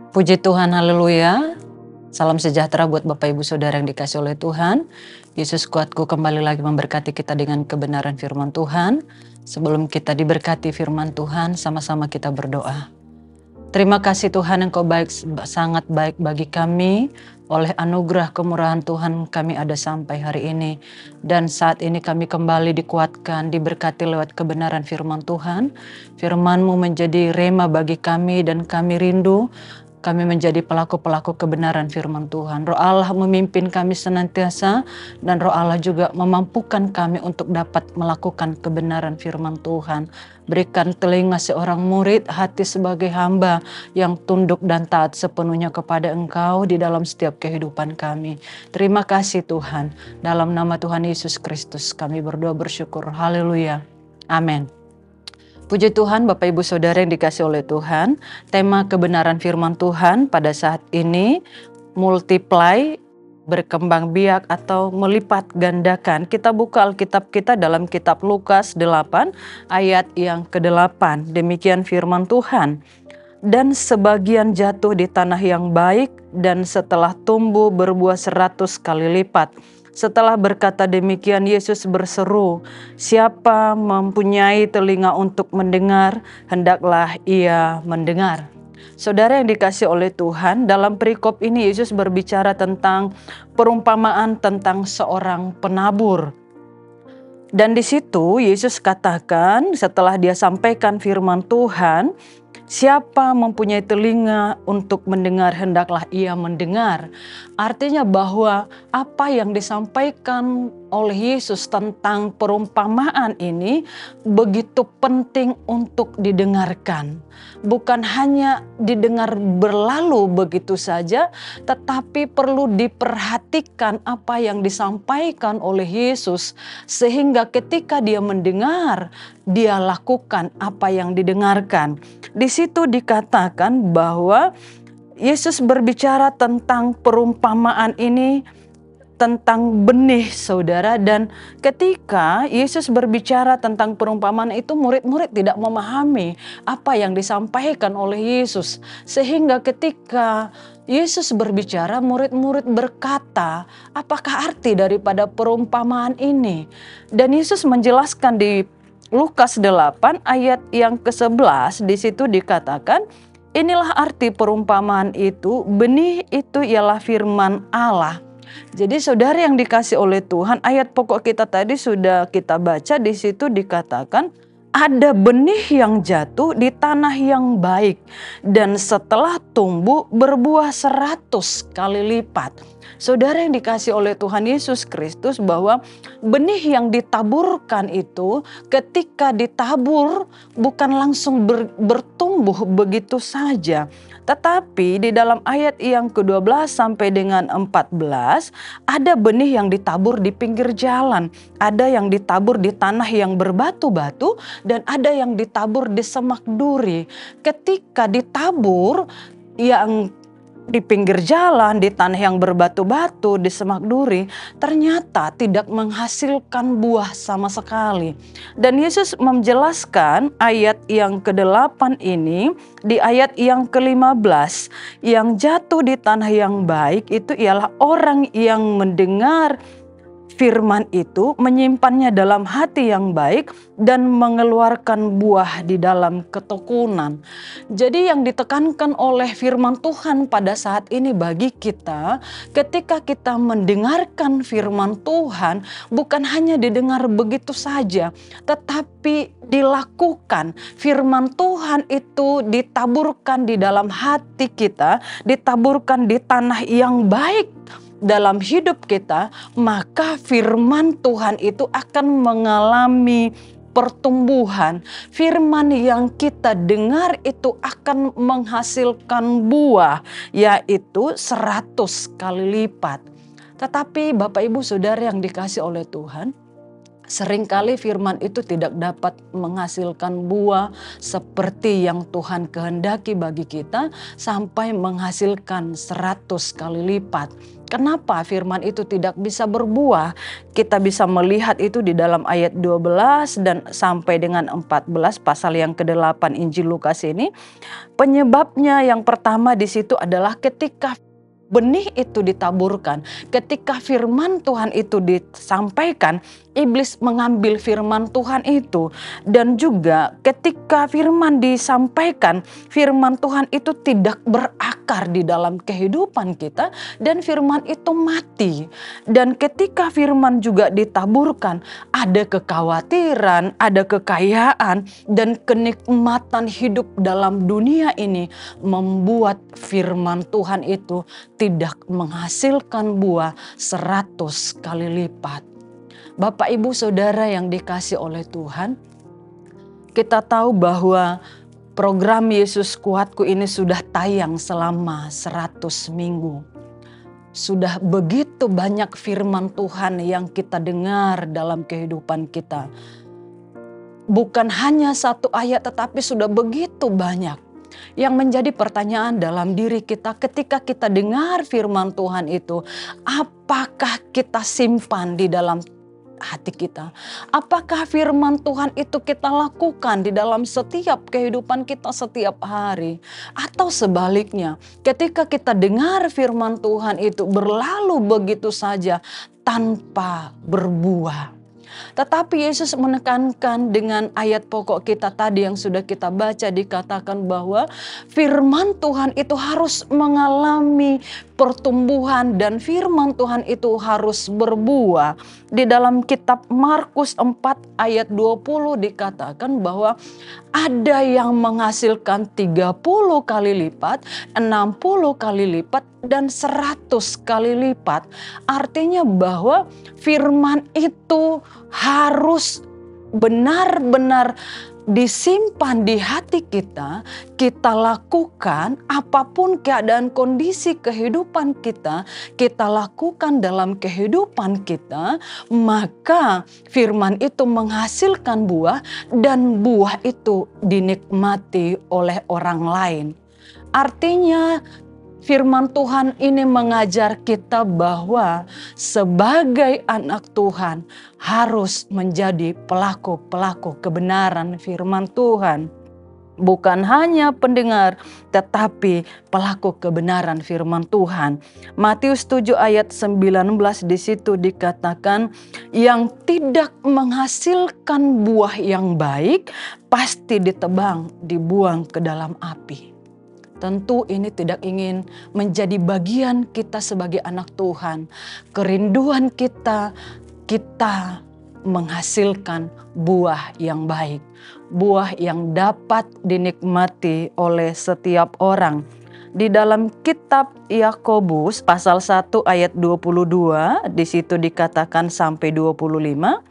Puji Tuhan, haleluya. Salam sejahtera buat Bapak Ibu Saudara yang dikasih oleh Tuhan. Yesus kuatku kembali lagi memberkati kita dengan kebenaran firman Tuhan. Sebelum kita diberkati firman Tuhan, sama-sama kita berdoa. Terima kasih Tuhan, Engkau baik, sangat baik bagi kami. Oleh anugerah kemurahan Tuhan kami ada sampai hari ini. Dan saat ini kami kembali dikuatkan, diberkati lewat kebenaran firman Tuhan. Firman-Mu menjadi rema bagi kami dan kami rindu. Kami menjadi pelaku-pelaku kebenaran firman Tuhan. Roh Allah memimpin kami senantiasa dan Roh Allah juga memampukan kami untuk dapat melakukan kebenaran firman Tuhan. Berikan telinga seorang murid, hati sebagai hamba yang tunduk dan taat sepenuhnya kepada Engkau di dalam setiap kehidupan kami. Terima kasih Tuhan. Dalam nama Tuhan Yesus Kristus kami berdoa bersyukur. Haleluya. Amin. Puji Tuhan, Bapak Ibu Saudara yang dikasih oleh Tuhan. Tema kebenaran firman Tuhan pada saat ini multiply, berkembang biak atau melipat gandakan. Kita buka Alkitab kita dalam kitab Lukas 8 ayat yang ke-8. Demikian firman Tuhan. Dan sebagian jatuh di tanah yang baik dan setelah tumbuh berbuah 100 kali lipat. Setelah berkata demikian, Yesus berseru, "Siapa mempunyai telinga untuk mendengar, hendaklah ia mendengar." Saudara yang dikasih oleh Tuhan, dalam perikop ini Yesus berbicara tentang perumpamaan tentang seorang penabur. Dan di situ Yesus katakan setelah dia sampaikan firman Tuhan, siapa mempunyai telinga untuk mendengar, hendaklah ia mendengar. Artinya bahwa apa yang disampaikan oleh Yesus tentang perumpamaan ini begitu penting untuk didengarkan. Bukan hanya didengar berlalu begitu saja, tetapi perlu diperhatikan apa yang disampaikan oleh Yesus. Sehingga ketika dia mendengar, dia lakukan apa yang didengarkan. Di situ dikatakan bahwa Yesus berbicara tentang perumpamaan ini tentang benih, saudara. Dan ketika Yesus berbicara tentang perumpamaan itu, murid-murid tidak memahami apa yang disampaikan oleh Yesus. Sehingga ketika Yesus berbicara, murid-murid berkata, apakah arti daripada perumpamaan ini? Dan Yesus menjelaskan di Lukas 8 ayat yang ke-11, di situ dikatakan, inilah arti perumpamaan itu, benih itu ialah firman Allah. Jadi saudara yang dikasih oleh Tuhan, ayat pokok kita tadi sudah kita baca, di situ dikatakan ada benih yang jatuh di tanah yang baik dan setelah tumbuh berbuah 100 kali lipat. Saudara yang dikasih oleh Tuhan Yesus Kristus, bahwa benih yang ditaburkan itu ketika ditabur bukan langsung bertumbuh begitu saja. Tetapi di dalam ayat yang ke-12 sampai dengan 14 ada benih yang ditabur di pinggir jalan. Ada yang ditabur di tanah yang berbatu-batu dan ada yang ditabur di semak duri. Ketika ditabur yang di pinggir jalan, di tanah yang berbatu-batu, di semak duri, ternyata tidak menghasilkan buah sama sekali. Dan Yesus menjelaskan ayat yang ke-8 ini, di ayat yang ke-15, yang jatuh di tanah yang baik itu ialah orang yang mendengar firman itu, menyimpannya dalam hati yang baik dan mengeluarkan buah di dalam ketekunan. Jadi yang ditekankan oleh firman Tuhan pada saat ini bagi kita, ketika kita mendengarkan firman Tuhan, bukan hanya didengar begitu saja, tetapi dilakukan. Firman Tuhan itu ditaburkan di dalam hati kita, ditaburkan di tanah yang baik dalam hidup kita, maka firman Tuhan itu akan mengalami pertumbuhan. Firman yang kita dengar itu akan menghasilkan buah, yaitu 100 kali lipat. Tetapi Bapak Ibu Saudara yang dikasih oleh Tuhan, Seringkali firman itu tidak dapat menghasilkan buah seperti yang Tuhan kehendaki bagi kita sampai menghasilkan 100 kali lipat. Kenapa firman itu tidak bisa berbuah? Kita bisa melihat itu di dalam ayat 12 dan sampai dengan 14 pasal yang ke-8 Injil Lukas ini. Penyebabnya yang pertama di situ adalah ketika benih itu ditaburkan, ketika firman Tuhan itu disampaikan, iblis mengambil firman Tuhan itu. Dan juga ketika firman disampaikan, firman Tuhan itu tidak berakar di dalam kehidupan kita dan firman itu mati. Dan ketika firman juga ditaburkan, ada kekhawatiran, ada kekayaan dan kenikmatan hidup dalam dunia ini membuat firman Tuhan itu tidak menghasilkan buah 100 kali lipat. Bapak Ibu Saudara yang dikasih oleh Tuhan, kita tahu bahwa program Yesus Kuatku ini sudah tayang selama 100 minggu. Sudah begitu banyak firman Tuhan yang kita dengar dalam kehidupan kita. Bukan hanya satu ayat tetapi sudah begitu banyak. Yang menjadi pertanyaan dalam diri kita ketika kita dengar firman Tuhan itu, apakah kita simpan di dalam hati kita? Apakah firman Tuhan itu kita lakukan di dalam setiap kehidupan kita setiap hari? Atau sebaliknya, ketika kita dengar firman Tuhan itu berlalu begitu saja tanpa berbuah. Tetapi Yesus menekankan dengan ayat pokok kita tadi yang sudah kita baca, dikatakan bahwa firman Tuhan itu harus mengalami pertumbuhan dan firman Tuhan itu harus berbuah. Di dalam kitab Markus 4 ayat 20 dikatakan bahwa ada yang menghasilkan 30 kali lipat, 60 kali lipat, dan 100 kali lipat. Artinya bahwa firman itu harus benar-benar disimpan di hati kita, kita lakukan apapun keadaan kondisi kehidupan kita, kita lakukan dalam kehidupan kita, maka firman itu menghasilkan buah dan buah itu dinikmati oleh orang lain. Artinya firman Tuhan ini mengajar kita bahwa sebagai anak Tuhan harus menjadi pelaku-pelaku kebenaran firman Tuhan. Bukan hanya pendengar tetapi pelaku kebenaran firman Tuhan. Matius 7 ayat 19 di situ dikatakan yang tidak menghasilkan buah yang baik pasti ditebang, dibuang ke dalam api. Tentu ini tidak ingin menjadi bagian kita sebagai anak Tuhan. Kerinduan kita menghasilkan buah yang baik. Buah yang dapat dinikmati oleh setiap orang. Di dalam kitab Yakobus pasal 1 ayat 22, di situ dikatakan sampai 25.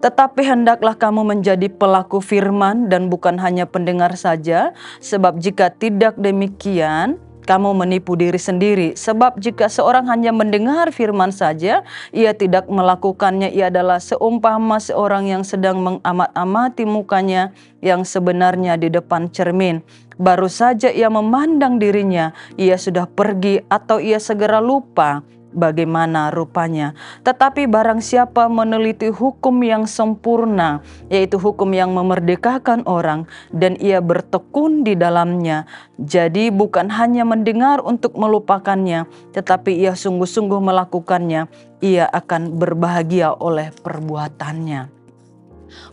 Tetapi hendaklah kamu menjadi pelaku firman dan bukan hanya pendengar saja, sebab jika tidak demikian, kamu menipu diri sendiri. Sebab jika seorang hanya mendengar firman saja, ia tidak melakukannya, ia adalah seumpama seorang yang sedang mengamat-amati mukanya yang sebenarnya di depan cermin. Baru saja ia memandang dirinya, ia sudah pergi atau ia segera lupa bagaimana rupanya. Tetapi barang siapa meneliti hukum yang sempurna, yaitu hukum yang memerdekakan orang, dan ia bertekun di dalamnya, jadi bukan hanya mendengar untuk melupakannya, tetapi ia sungguh-sungguh melakukannya, ia akan berbahagia oleh perbuatannya.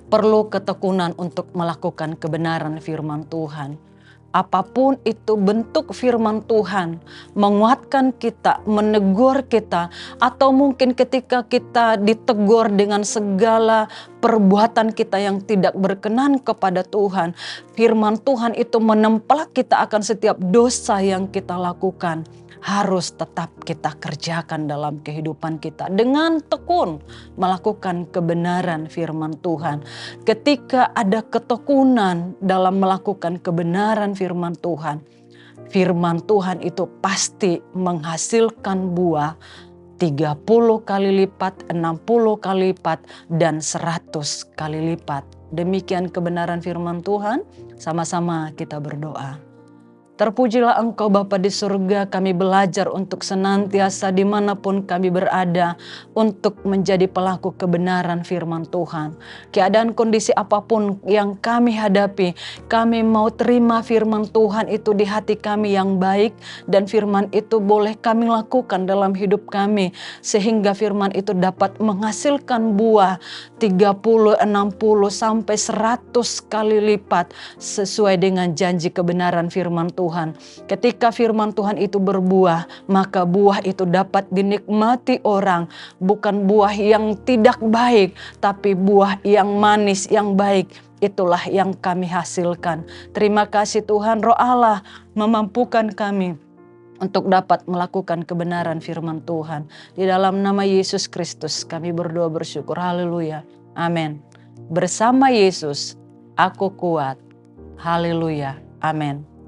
Perlu ketekunan untuk melakukan kebenaran firman Tuhan. Apapun itu bentuk firman Tuhan, menguatkan kita, menegur kita, atau mungkin ketika kita ditegur dengan segala perbuatan kita yang tidak berkenan kepada Tuhan, firman Tuhan itu menemplak kita akan setiap dosa yang kita lakukan. Harus tetap kita kerjakan dalam kehidupan kita dengan tekun melakukan kebenaran firman Tuhan. Ketika ada ketekunan dalam melakukan kebenaran firman Tuhan itu pasti menghasilkan buah 30 kali lipat, 60 kali lipat, dan 100 kali lipat. Demikian kebenaran firman Tuhan, sama-sama kita berdoa. Terpujilah Engkau Bapa di surga, kami belajar untuk senantiasa dimanapun kami berada untuk menjadi pelaku kebenaran firman Tuhan. Keadaan kondisi apapun yang kami hadapi, kami mau terima firman Tuhan itu di hati kami yang baik, dan firman itu boleh kami lakukan dalam hidup kami, sehingga firman itu dapat menghasilkan buah 30, 60, sampai 100 kali lipat sesuai dengan janji kebenaran firman Tuhan. Ketika firman Tuhan itu berbuah, maka buah itu dapat dinikmati orang. Bukan buah yang tidak baik, tapi buah yang manis, yang baik. Itulah yang kami hasilkan. Terima kasih Tuhan, Roh Allah memampukan kami untuk dapat melakukan kebenaran firman Tuhan. Di dalam nama Yesus Kristus kami berdoa bersyukur. Haleluya. Amin. Bersama Yesus aku kuat. Haleluya. Amin.